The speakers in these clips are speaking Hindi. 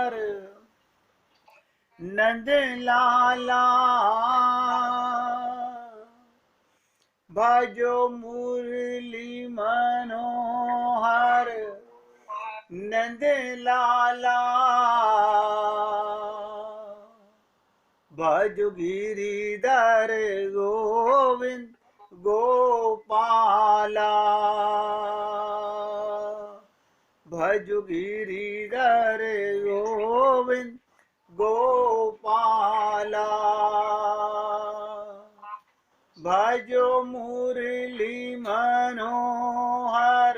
हर नंद लाला भजो मुरली मनोहर नंद लाला भजो गिरिधर गोविंद गोपाला भजो गिरिधर गोविंद गोपाला भजो मुरली मनोहर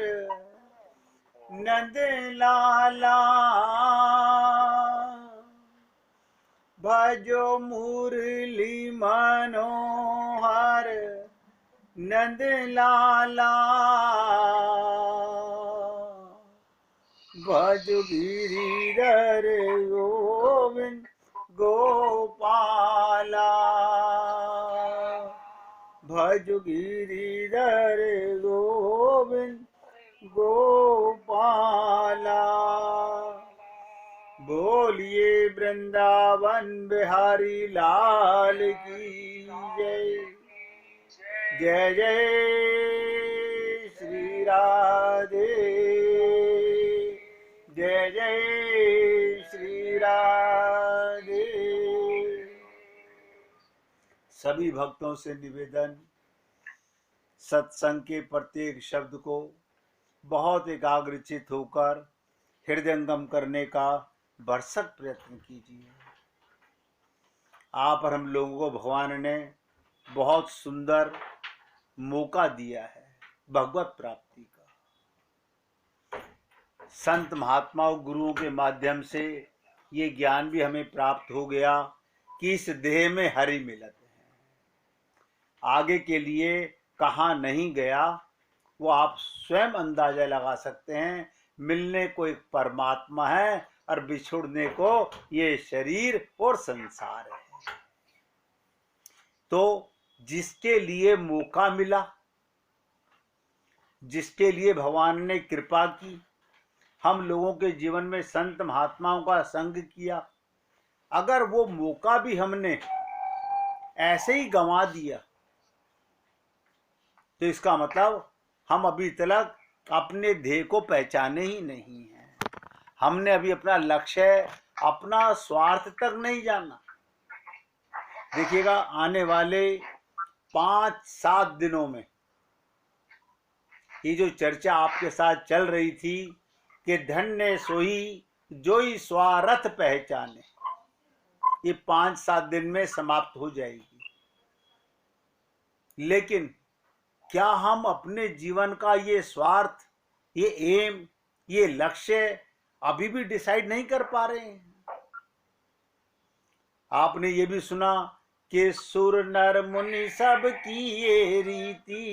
नंद लाला भजो मुरली मनोहर नंद लाला भजो गिरिधर गोविंद गोपाला भजो गिरिधर गोविंद गोपाला बोलिए वृंदावन बिहारी लाल की जय जय जय श्री राधे जय जय श्री राधे। सभी भक्तों से निवेदन, सत्संग के प्रत्येक शब्द को बहुत एकाग्रचित होकर हृदयंगम करने का भरसक प्रयत्न कीजिए। आप और हम लोगों को भगवान ने बहुत सुंदर मौका दिया है भगवत प्राप्ति का। संत महात्माओं गुरुओं के माध्यम से ये ज्ञान भी हमें प्राप्त हो गया कि इस देह में हरि मिलत है। आगे के लिए कहाँ नहीं गया वो आप स्वयं अंदाजा लगा सकते हैं। मिलने को एक परमात्मा है और बिछुड़ने को ये शरीर और संसार है। तो जिसके लिए मौका मिला, जिसके लिए भगवान ने कृपा की, हम लोगों के जीवन में संत महात्माओं का संग किया, अगर वो मौका भी हमने ऐसे ही गंवा दिया तो इसका मतलब हम अभी तक अपने ध्येय को पहचाने ही नहीं है। हमने अभी अपना लक्ष्य, अपना स्वार्थ तक नहीं जाना। देखिएगा आने वाले 5-7 दिनों में ये जो चर्चा आपके साथ चल रही थी कि धन्य सोई जोई स्वार्थ पहचाने, ये 5-7 दिन में समाप्त हो जाएगी। लेकिन क्या हम अपने जीवन का ये स्वार्थ, ये एम, ये लक्ष्य अभी भी डिसाइड नहीं कर पा रहे हैं? आपने ये भी सुना कि सुर नर मुनि सब की ये रीति।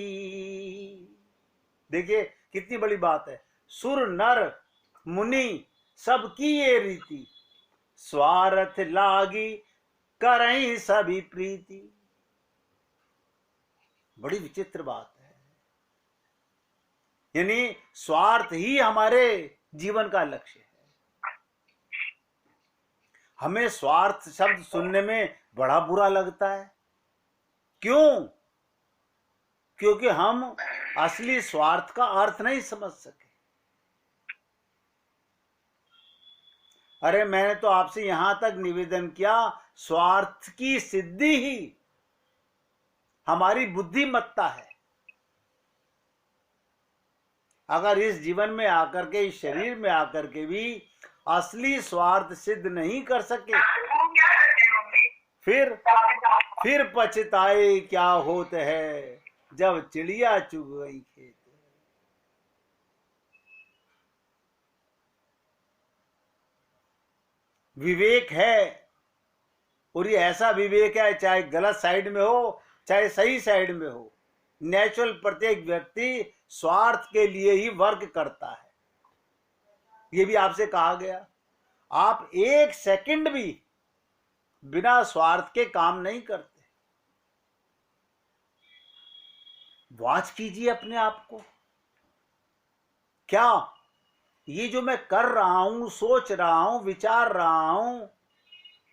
देखिए कितनी बड़ी बात है। सुर नर मुनि सब की ये रीति, स्वार्थ लागी करई सभी प्रीति। बड़ी विचित्र बात है। यानी स्वार्थ ही हमारे जीवन का लक्ष्य है। हमें स्वार्थ शब्द सुनने में बड़ा बुरा लगता है। क्यों? क्योंकि हम असली स्वार्थ का अर्थ नहीं समझ सके। अरे मैंने तो आपसे यहां तक निवेदन किया, स्वार्थ की सिद्धि ही हमारी बुद्धिमत्ता है। अगर इस जीवन में आकर के, इस शरीर में आकर के भी असली स्वार्थ सिद्ध नहीं कर सके, फिर पछताए क्या होत है जब चिड़िया चुग गई खेत। विवेक है, और ये ऐसा विवेक है, चाहे गलत साइड में हो चाहे सही साइड में हो, नेचुरल प्रत्येक व्यक्ति स्वार्थ के लिए ही वर्क करता है। ये भी आपसे कहा गया। आप एक सेकंड भी बिना स्वार्थ के काम नहीं करते। वॉच कीजिए अपने आप को। क्या ये जो मैं कर रहा हूं, सोच रहा हूं, विचार रहा हूं,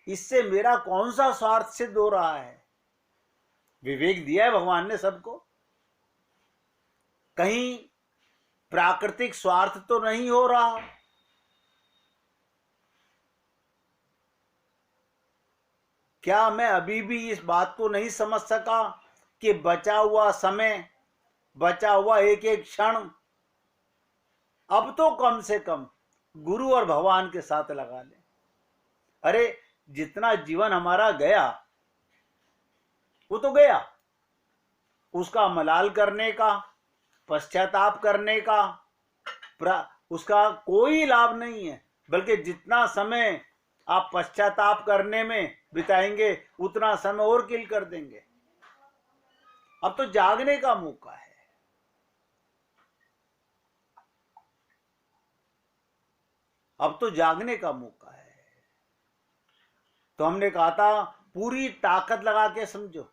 इससे मेरा कौन सा स्वार्थ सिद्ध हो रहा है? विवेक दिया है भगवान ने सबको, कहीं प्राकृतिक स्वार्थ तो नहीं हो रहा। क्या मैं अभी भी इस बात को नहीं समझ सका कि बचा हुआ समय, बचा हुआ एक एक क्षण अब तो कम से कम गुरु और भगवान के साथ लगा ले। अरे जितना जीवन हमारा गया वो तो गया, उसका मलाल करने का, पश्चाताप करने का उसका कोई लाभ नहीं है, बल्कि जितना समय आप पश्चाताप करने में बिताएंगे उतना समय और किल कर देंगे। अब तो जागने का मौका है। अब तो जागने का मौका है। तो हमने कहा था पूरी ताकत लगा के समझो।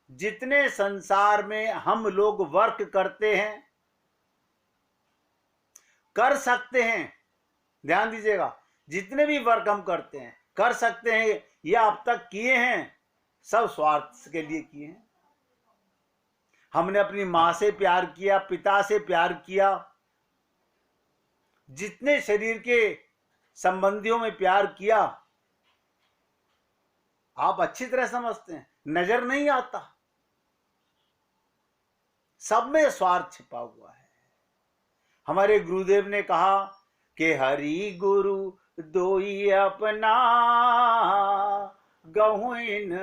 जितने संसार में हम लोग वर्क करते हैं, कर सकते हैं, ध्यान दीजिएगा, जितने भी वर्क हम करते हैं, कर सकते हैं या अब तक किए हैं, सब स्वार्थ के लिए किए हैं। हमने अपनी मां से प्यार किया, पिता से प्यार किया, जितने शरीर के संबंधियों में प्यार किया, आप अच्छी तरह समझते हैं, नजर नहीं आता, सब में स्वार्थ छिपा हुआ है। हमारे गुरुदेव ने कहा कि हरि गुरु दोई अपना, गहु इन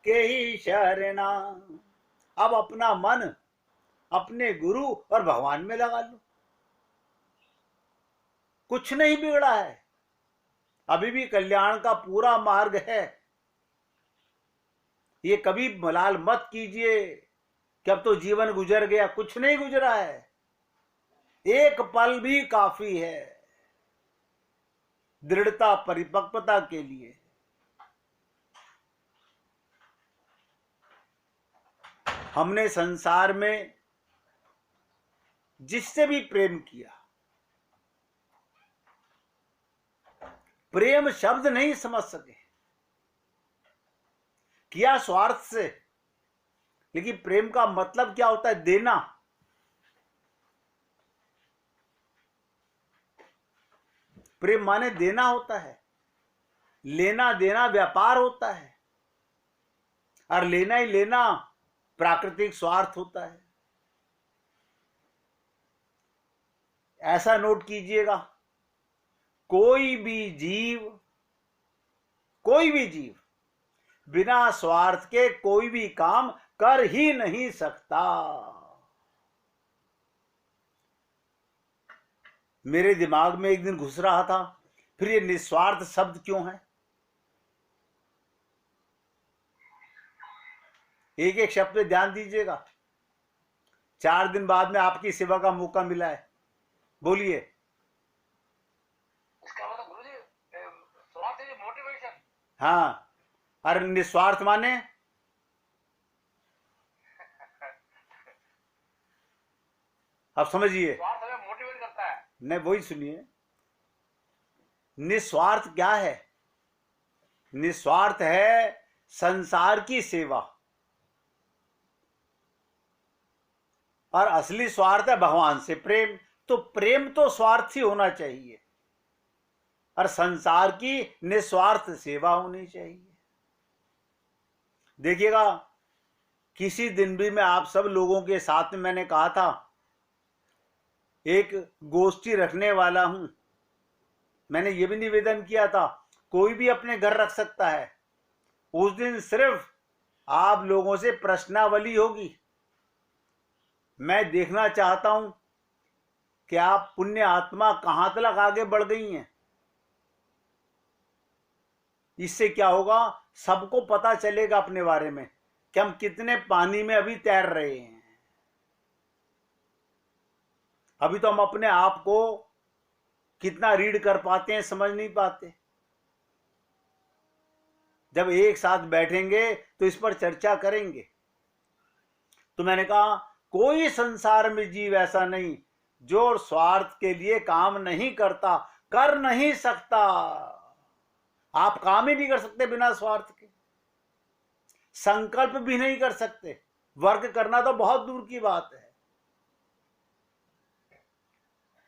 के ही शरणा। अब अपना मन अपने गुरु और भगवान में लगा लो, कुछ नहीं बिगड़ा है, अभी भी कल्याण का पूरा मार्ग है। ये कभी मलाल मत कीजिए कि अब तो जीवन गुजर गया, कुछ नहीं गुजरा है, एक पल भी काफी है दृढ़ता परिपक्वता के लिए। हमने संसार में जिससे भी प्रेम किया, प्रेम शब्द नहीं समझ सके, किया स्वार्थ से, लेकिन प्रेम का मतलब क्या होता है? देना। प्रेम माने देना होता है, लेना देना व्यापार होता है, और लेना ही लेना प्राकृतिक स्वार्थ होता है। ऐसा नोट कीजिएगा, कोई भी जीव बिना स्वार्थ के कोई भी काम कर ही नहीं सकता। मेरे दिमाग में एक दिन घुस रहा था, फिर ये निस्वार्थ शब्द क्यों है? एक एक शब्द पे ध्यान दीजिएगा। 4 दिन बाद में आपकी सेवा का मौका मिला है, बोलिए। इसका मतलब गुरुजी स्वार्थ है मोटिवेशन। हाँ, अरे निस्वार्थ माने अब समझिए, स्वार्थ हमें मोटिवेट करता है। नहीं, वही सुनिए, निस्वार्थ क्या है? निस्वार्थ है संसार की सेवा, और असली स्वार्थ है भगवान से प्रेम। तो प्रेम तो स्वार्थ ही होना चाहिए, और संसार की निस्वार्थ सेवा होनी चाहिए। देखिएगा, किसी दिन भी मैं आप सब लोगों के साथ में मैंने कहा था एक गोष्ठी रखने वाला हूं। मैंने ये भी निवेदन किया था कोई भी अपने घर रख सकता है। उस दिन सिर्फ आप लोगों से प्रश्नावली होगी। मैं देखना चाहता हूं कि आप पुण्य आत्मा कहां तक आगे बढ़ गई हैं। इससे क्या होगा, सबको पता चलेगा अपने बारे में कि हम कितने पानी में अभी तैर रहे हैं। अभी तो हम अपने आप को कितना रीड कर पाते हैं समझ नहीं पाते। जब एक साथ बैठेंगे तो इस पर चर्चा करेंगे। तो मैंने कहा कोई संसार में जीव ऐसा नहीं जो स्वार्थ के लिए काम नहीं करता, कर नहीं सकता। आप काम ही नहीं कर सकते बिना स्वार्थ के, संकल्प भी नहीं कर सकते, वर्क करना तो बहुत दूर की बात है।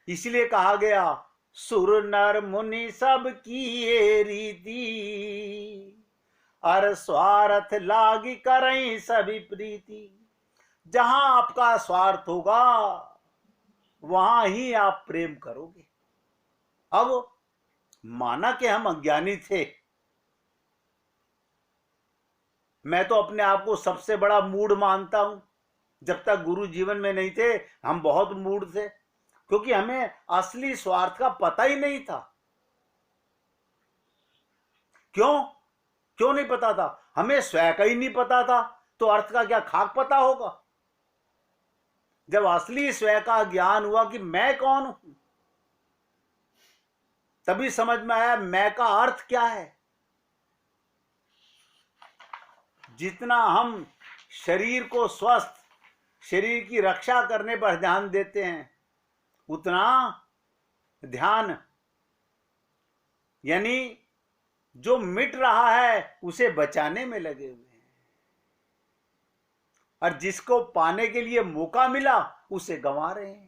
इसलिए कहा गया, सुर नर मुनि सब की ये रीति, अर स्वार्थ लागी करई सभी प्रीति। जहां आपका स्वार्थ होगा वहां ही आप प्रेम करोगे। अब माना कि हम अज्ञानी थे, मैं तो अपने आप को सबसे बड़ा मूढ़ मानता हूं। जब तक गुरु जीवन में नहीं थे हम बहुत मूढ़ थे, क्योंकि हमें असली स्वार्थ का पता ही नहीं था। क्यों क्यों नहीं पता था? हमें स्वयं का ही नहीं पता था, तो अर्थ का क्या खाक पता होगा? जब असली स्वयं का ज्ञान हुआ कि मैं कौन हूं, तभी समझ में आया मैं का अर्थ क्या है। जितना हम शरीर को स्वस्थ, शरीर की रक्षा करने पर ध्यान देते हैं, उतना ध्यान यानी जो मिट रहा है उसे बचाने में लगे हुए हैं, और जिसको पाने के लिए मौका मिला उसे गंवा रहे हैं।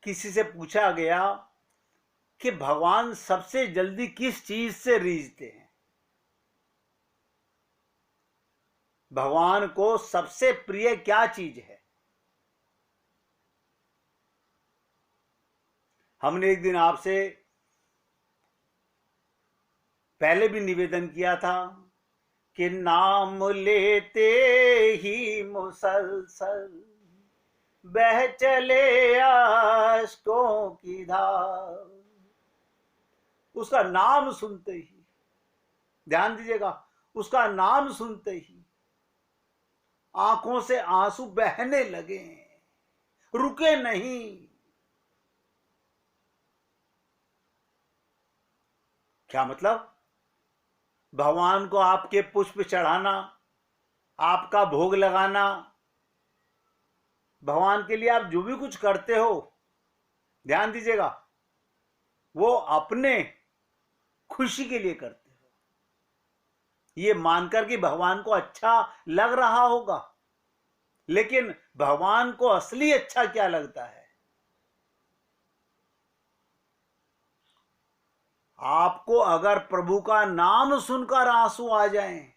किसी से पूछा गया कि भगवान सबसे जल्दी किस चीज से रीझते हैं? भगवान को सबसे प्रिय क्या चीज है? हमने एक दिन आपसे पहले भी निवेदन किया था कि नाम लेते ही मुसलसल बह चले अश्कों की धार। उसका नाम सुनते ही, ध्यान दीजिएगा, उसका नाम सुनते ही आंखों से आंसू बहने लगे, रुके नहीं। क्या मतलब? भगवान को आपके पुष्प चढ़ाना, आपका भोग लगाना, भगवान के लिए आप जो भी कुछ करते हो, ध्यान दीजिएगा, वो अपने खुशी के लिए करते हो, ये मानकर कि भगवान को अच्छा लग रहा होगा। लेकिन भगवान को असली अच्छा क्या लगता है? आपको अगर प्रभु का नाम सुनकर आंसू आ जाएं,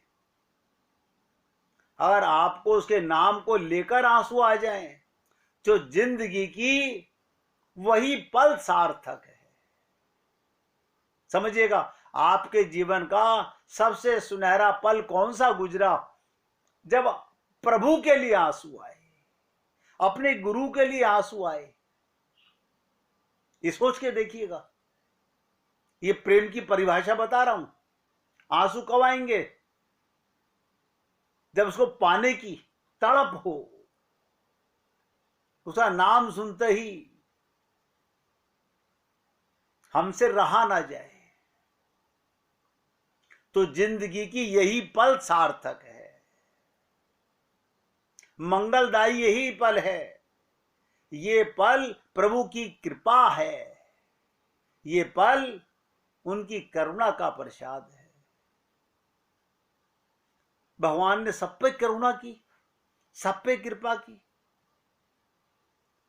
अगर आपको उसके नाम को लेकर आंसू आ जाएं, जो जिंदगी की वही पल सार्थक है। समझिएगा, आपके जीवन का सबसे सुनहरा पल कौन सा गुजरा? जब प्रभु के लिए आंसू आए, अपने गुरु के लिए आंसू आए। ये सोच के देखिएगा, ये प्रेम की परिभाषा बता रहा हूं। आंसू कब आएंगे? जब उसको पाने की तड़प हो, उसका नाम सुनते ही हमसे रहा ना जाए, तो जिंदगी की यही पल सार्थक है, मंगलदायी यही पल है। ये पल प्रभु की कृपा है, ये पल उनकी करुणा का प्रसाद है। भगवान ने सब पे करुणा की, सब पे कृपा की।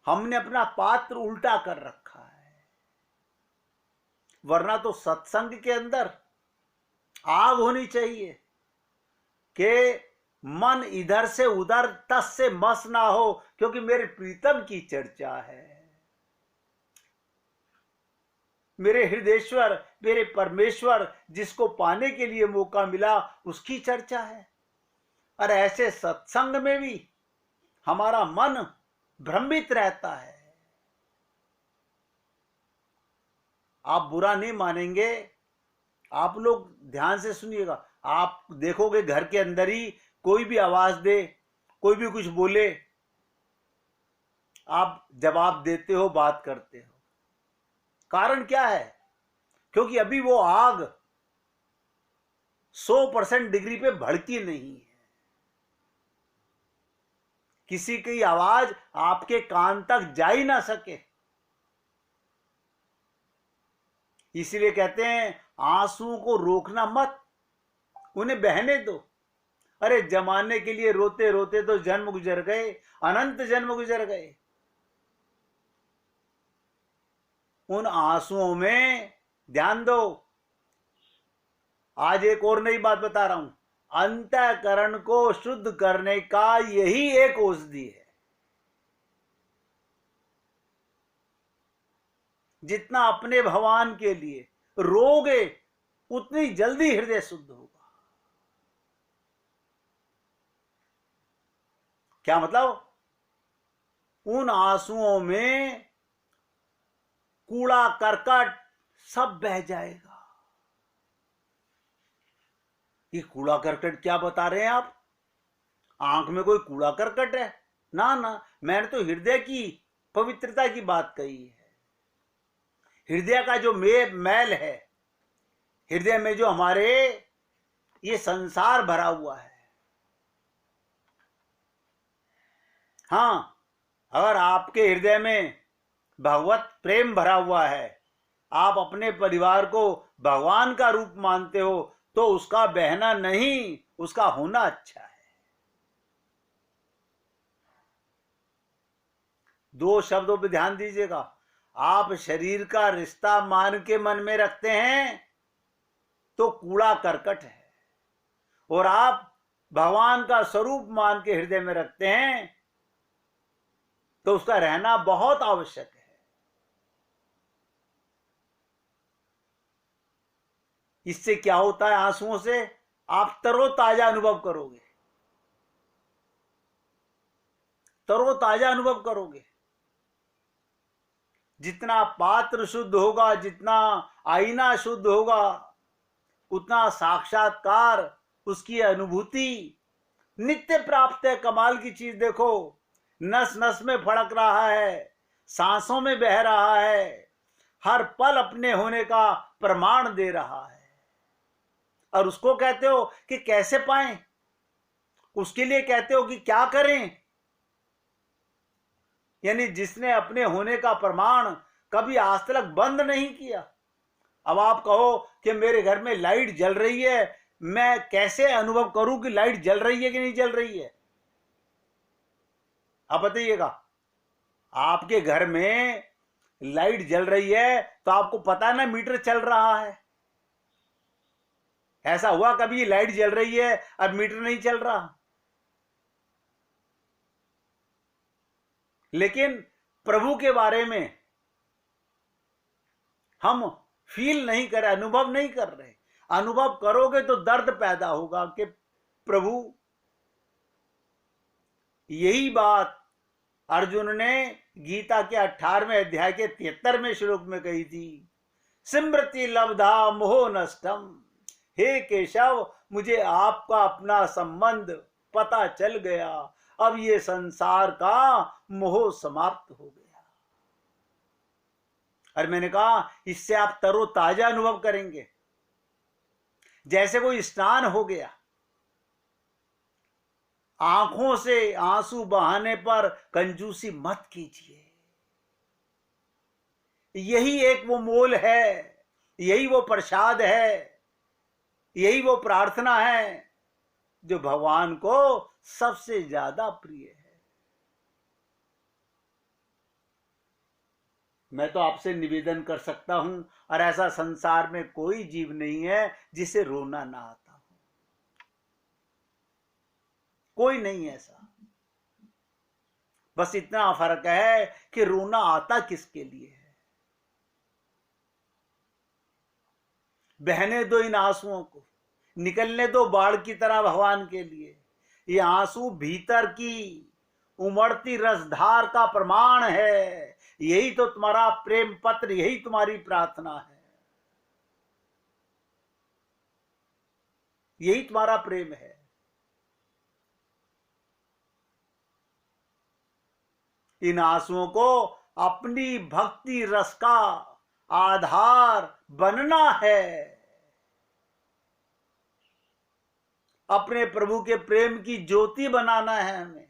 हमने अपना पात्र उल्टा कर रखा है, वरना तो सत्संग के अंदर आग होनी चाहिए कि मन इधर से उधर तस से मस ना हो, क्योंकि मेरे प्रीतम की चर्चा है, मेरे हृदयेश्वर, मेरे परमेश्वर, जिसको पाने के लिए मौका मिला, उसकी चर्चा है। और ऐसे सत्संग में भी हमारा मन भ्रमित रहता है। आप बुरा नहीं मानेंगे, आप लोग ध्यान से सुनिएगा। आप देखोगे घर के अंदर ही कोई भी आवाज दे, कोई भी कुछ बोले, आप जवाब देते हो, बात करते हो। कारण क्या है? क्योंकि अभी वो आग 100% डिग्री पे भड़की नहीं है। किसी की आवाज आपके कान तक जा ही ना सके। इसलिए कहते हैं आंसुओं को रोकना मत, उन्हें बहने दो। अरे जमाने के लिए रोते रोते तो जन्म गुजर गए, अनंत जन्म गुजर गए। उन आंसुओं में ध्यान दो। आज एक और नई बात बता रहा हूं, अंतःकरण को शुद्ध करने का यही एक औषधि है। जितना अपने भगवान के लिए रोगे उतनी जल्दी हृदय शुद्ध होगा। क्या मतलब? उन आंसुओं में कूड़ा करकट सब बह जाएगा। ये कूड़ा करकट क्या बता रहे हैं आप? आंख में कोई कूड़ा करकट है? ना ना, मैंने तो हृदय की पवित्रता की बात कही है। हृदय का जो मैल है, हृदय में जो हमारे ये संसार भरा हुआ है। हां, अगर आपके हृदय में भगवत प्रेम भरा हुआ है, आप अपने परिवार को भगवान का रूप मानते हो, तो उसका बहना नहीं, उसका होना अच्छा है। दो शब्दों पर ध्यान दीजिएगा। आप शरीर का रिश्ता मान के मन में रखते हैं तो कूड़ा करकट है, और आप भगवान का स्वरूप मान के हृदय में रखते हैं तो उसका रहना बहुत आवश्यक है। इससे क्या होता है? आंसुओं से आप तरोताजा अनुभव करोगे, तरोताजा अनुभव करोगे। जितना पात्र शुद्ध होगा, जितना आईना शुद्ध होगा, उतना साक्षात्कार, उसकी अनुभूति नित्य प्राप्त है। कमाल की चीज देखो, नस नस में फड़क रहा है, सांसों में बह रहा है, हर पल अपने होने का प्रमाण दे रहा है। और उसको कहते हो कि कैसे पाएं? उसके लिए कहते हो कि क्या करें? यानी जिसने अपने होने का प्रमाण कभी आज तक बंद नहीं किया। अब आप कहो कि मेरे घर में लाइट जल रही है, मैं कैसे अनुभव करूं कि लाइट जल रही है कि नहीं जल रही है? आप बताइएगा। आपके घर में लाइट जल रही है तो आपको पता ना मीटर चल रहा है। ऐसा हुआ कभी लाइट जल रही है अब मीटर नहीं चल रहा? लेकिन प्रभु के बारे में हम फील नहीं कर रहे, अनुभव नहीं कर रहे। अनुभव करोगे तो दर्द पैदा होगा कि प्रभु, यही बात अर्जुन ने गीता के 18वें अध्याय के 73वें श्लोक में कही थी, स्मृति लब्धा मोह नष्टम। हे केशव, मुझे आपका अपना संबंध पता चल गया, अब ये संसार का मोह समाप्त हो गया। और मैंने कहा इससे आप तरोताजा अनुभव करेंगे, जैसे कोई स्नान हो गया। आंखों से आंसू बहाने पर कंजूसी मत कीजिए। यही एक वो मोल है, यही वो प्रसाद है, यही वो प्रार्थना है जो भगवान को सबसे ज्यादा प्रिय है। मैं तो आपसे निवेदन कर सकता हूं, और ऐसा संसार में कोई जीव नहीं है जिसे रोना ना आता हो। कोई नहीं ऐसा। बस इतना फर्क है कि रोना आता किसके लिए है। बहने दो इन आंसुओं को, निकलने दो बाढ़ की तरह भगवान के लिए। ये आंसू भीतर की उमड़ती रसधार का प्रमाण है। यही तो तुम्हारा प्रेम पत्र, यही तुम्हारी प्रार्थना है, यही तुम्हारा प्रेम है। इन आंसुओं को अपनी भक्ति रस का आधार बनना है। अपने प्रभु के प्रेम की ज्योति बनाना है हमें।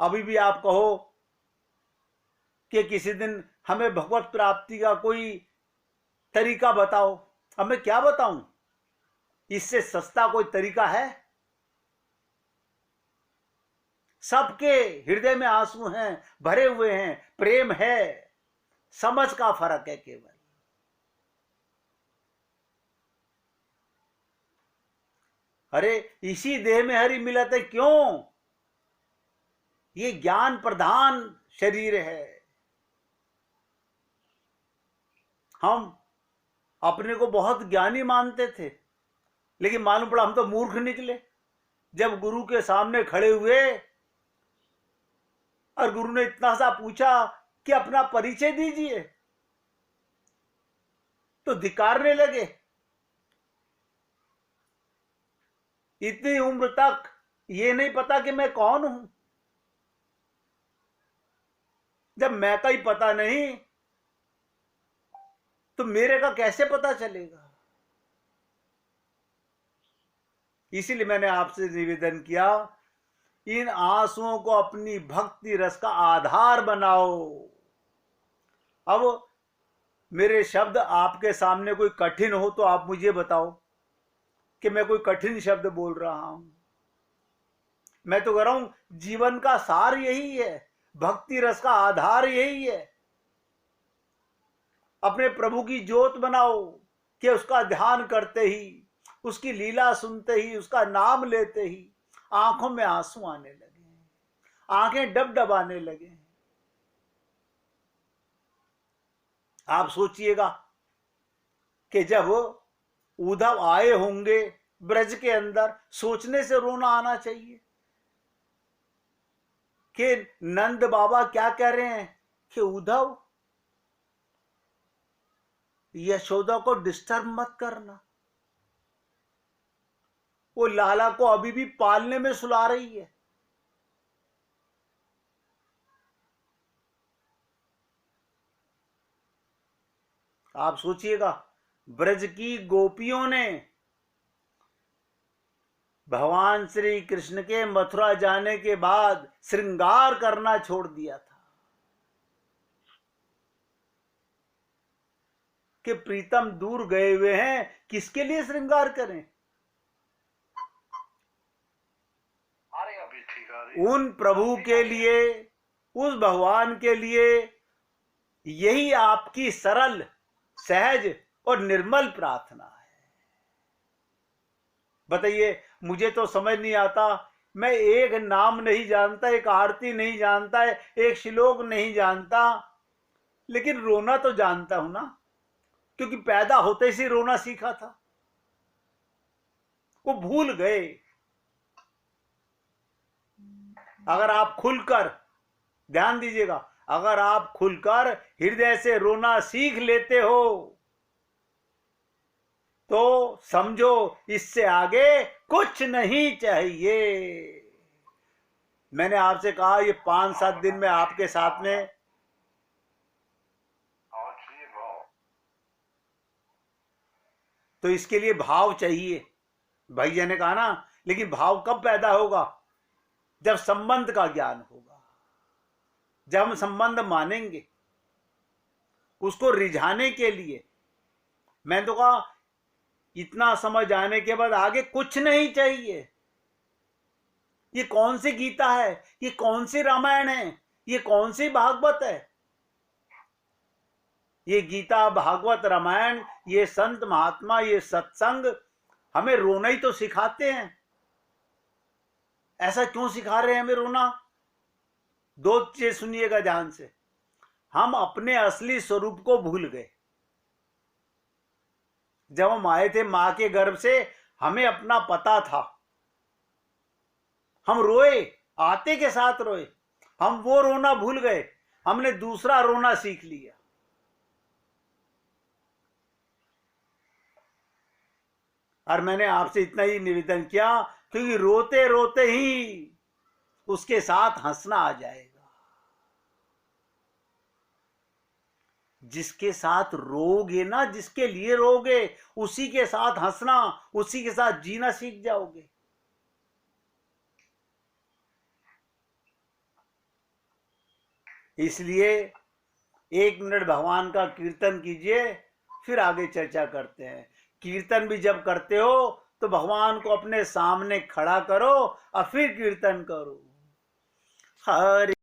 अभी भी आप कहो कि किसी दिन हमें भगवत प्राप्ति का कोई तरीका बताओ, अब मैं क्या बताऊं? इससे सस्ता कोई तरीका है? सबके हृदय में आंसू हैं, भरे हुए हैं, प्रेम है, समझ का फर्क है केवल। अरे इसी देह में हरि मिलत है, क्यों? ये ज्ञान प्रधान शरीर है। हम अपने को बहुत ज्ञानी मानते थे, लेकिन मालूम पड़ा हम तो मूर्ख निकले। जब गुरु के सामने खड़े हुए और गुरु ने इतना सा पूछा कि अपना परिचय दीजिए, तो धिक्कारने लगे। इतनी उम्र तक ये नहीं पता कि मैं कौन हूं। जब मैं का ही पता नहीं तो मेरे का कैसे पता चलेगा? इसीलिए मैंने आपसे निवेदन किया, इन आंसुओं को अपनी भक्ति रस का आधार बनाओ। अब मेरे शब्द आपके सामने कोई कठिन हो तो आप मुझे बताओ कि मैं कोई कठिन शब्द बोल रहा हूं। मैं तो कह रहा हूं जीवन का सार यही है, भक्ति रस का आधार यही है। अपने प्रभु की ज्योत बनाओ कि उसका ध्यान करते ही, उसकी लीला सुनते ही, उसका नाम लेते ही आंखों में आंसू आने लगे, आंखें डबडबाने लगे। आप सोचिएगा कि जब उद्धव आए होंगे ब्रज के अंदर, सोचने से रोना आना चाहिए कि नंद बाबा क्या कह रहे हैं कि उद्धव, यशोदा को डिस्टर्ब मत करना, वो लाला को अभी भी पालने में सुला रही है। आप सोचिएगा, ब्रज की गोपियों ने भगवान श्री कृष्ण के मथुरा जाने के बाद श्रृंगार करना छोड़ दिया था कि प्रीतम दूर गए हुए हैं, किसके लिए श्रृंगार करें? उन प्रभु के लिए, उस भगवान के लिए। यही आपकी सरल, सहज और निर्मल प्रार्थना है। बताइए, मुझे तो समझ नहीं आता, मैं एक नाम नहीं जानता, एक आरती नहीं जानता, एक श्लोक नहीं जानता, लेकिन रोना तो जानता हूं ना, क्योंकि पैदा होते ही रोना सीखा था। वो भूल गए। अगर आप खुलकर, ध्यान दीजिएगा, अगर आप खुलकर हृदय से रोना सीख लेते हो तो समझो इससे आगे कुछ नहीं चाहिए। मैंने आपसे कहा ये 5-7 दिन में आपके साथ में तो इसके लिए भाव चाहिए। भैया ने कहा ना, लेकिन भाव कब पैदा होगा? जब संबंध का ज्ञान होगा, जब हम संबंध मानेंगे। उसको रिझाने के लिए मैं तो कहा, इतना समझ आने के बाद आगे कुछ नहीं चाहिए। ये कौन सी गीता है? ये कौन सी रामायण है? ये कौन सी भागवत है? ये गीता, भागवत, रामायण, ये संत महात्मा, ये सत्संग हमें रोना ही तो सिखाते हैं। ऐसा क्यों सिखा रहे हैं हमें रोना? 2 चीज सुनिएगा ध्यान से। हम अपने असली स्वरूप को भूल गए। जब हम आए थे मां के गर्भ से, हमें अपना पता था। हम रोए, आते के साथ रोए। हम वो रोना भूल गए, हमने दूसरा रोना सीख लिया। और मैंने आपसे इतना ही निवेदन किया, क्योंकि रोते रोते ही उसके साथ हंसना आ जाएगा। जिसके साथ रोगे ना, जिसके लिए रोगे, उसी के साथ हंसना, उसी के साथ जीना सीख जाओगे। इसलिए 1 मिनट भगवान का कीर्तन कीजिए, फिर आगे चर्चा करते हैं। कीर्तन भी जब करते हो तो भगवान को अपने सामने खड़ा करो और फिर कीर्तन करो। हरि